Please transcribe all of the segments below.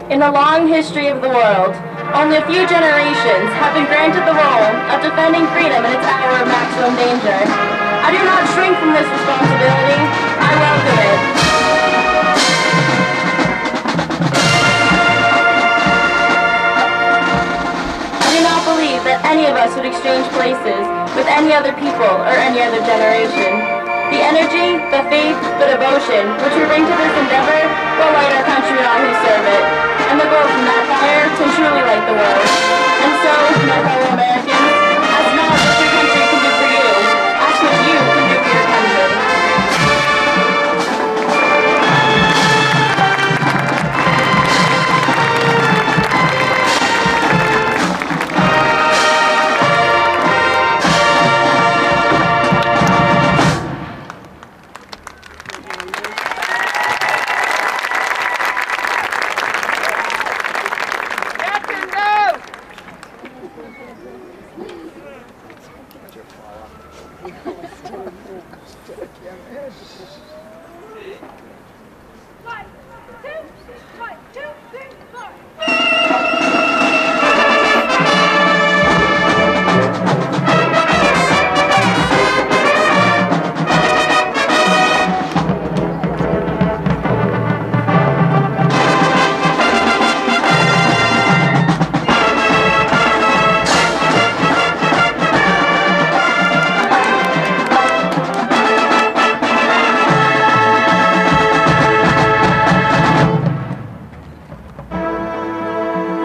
In the long history of the world, only a few generations have been granted the role of defending freedom in its hour of maximum danger. I do not shrink from this responsibility. I welcome it. I do not believe that any of us would exchange places with any other people or any other generation. The energy, the faith, the devotion which we bring to this endeavor will light our country and all who serve it. And the glow from that fire can truly light the world. And so, my fellow Americans, ask not what your country can do for you, ask what you can do for your country.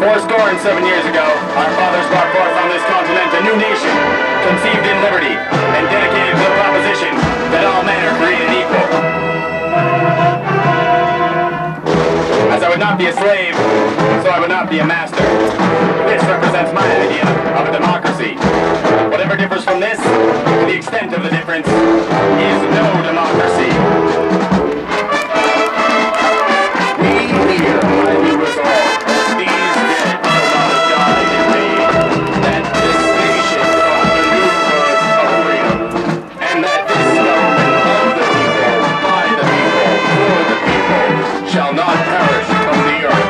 Fourscore and 7 years ago, our fathers brought forth on this continent a new nation, conceived in liberty, and dedicated to the proposition that all men are created equal. As I would not be a slave, so I would not be a master. This represents my idea of a democracy. Whatever differs from this, to the extent of the difference, is no democracy. We here, I do us all. Shall not perish from the earth.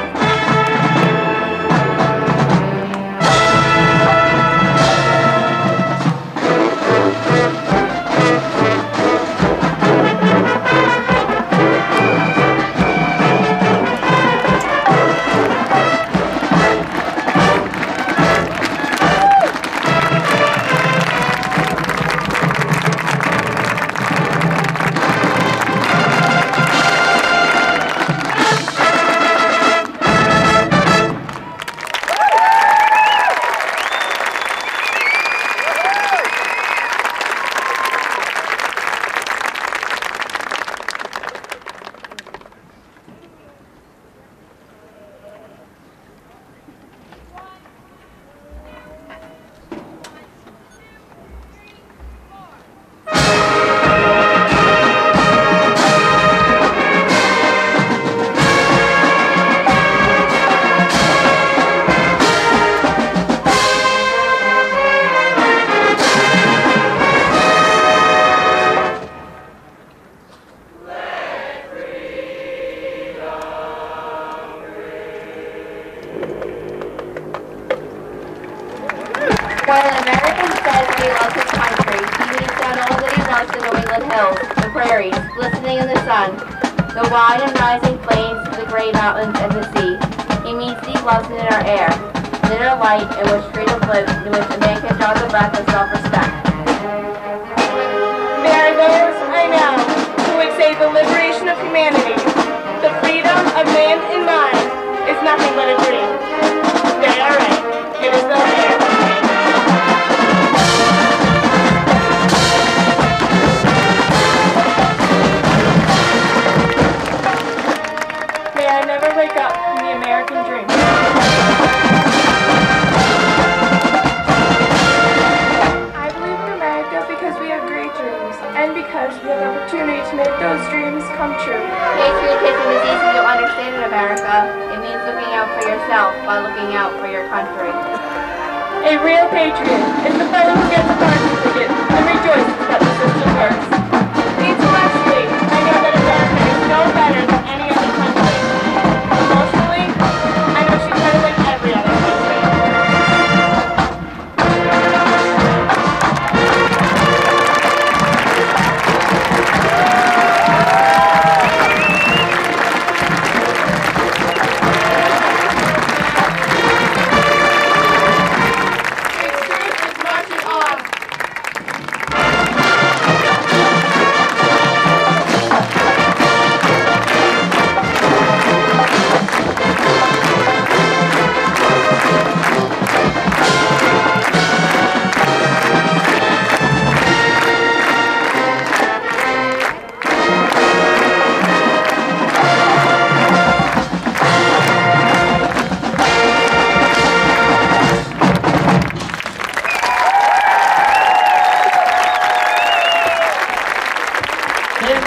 When an American says he loves his country, he means not only that he loves the New England hills, the prairies, glistening in the sun, the wide and rising plains, the gray mountains, and the sea. He means that he loves it in our air, in our light, in which freedom lives, in which a man can draw the breath of self-respect. There are those, I know, who would say the liberation of humanity, the freedom of man and mind, is nothing but a dream. They are right. It is the air. May I never wake up from the American dream. I believe in America because we have great dreams, and because we have the opportunity to make those dreams come true. Patriotism is easy to understand in America. It means looking out for yourself while looking out for your country. A real patriot is the fellow who gets a parking ticket and rejoices that the system works. The intellectually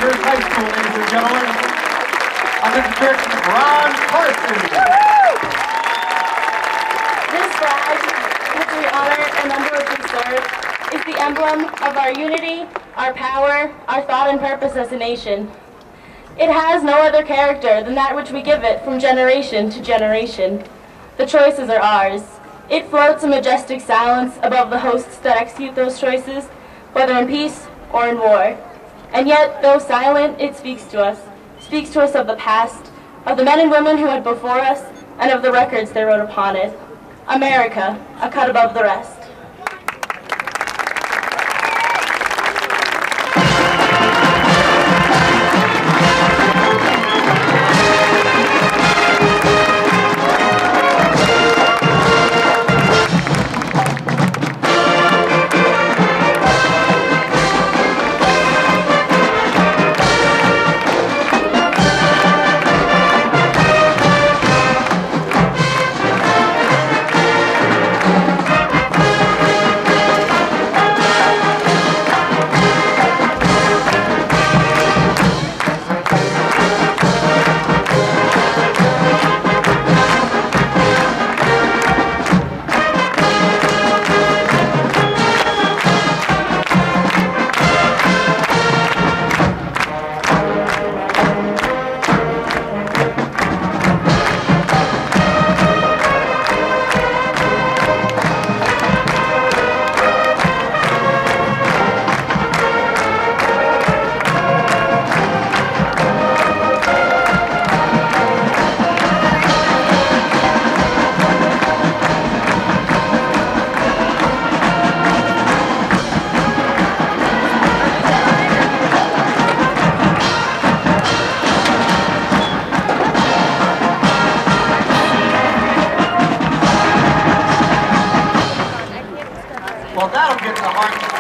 Danvers High School, ladies and gentlemen. Under the direction of Ron Carson. This flag, which we honor and under which we serve, is the emblem of our unity, our power, our thought and purpose as a nation. It has no other character than that which we give it from generation to generation. The choices are ours. It floats in majestic silence above the hosts that execute those choices, whether in peace or in war. And yet, though silent, it speaks to us of the past, of the men and women who went before us, and of the records they wrote upon it. America, a cut above the rest. Well, that'll get the heart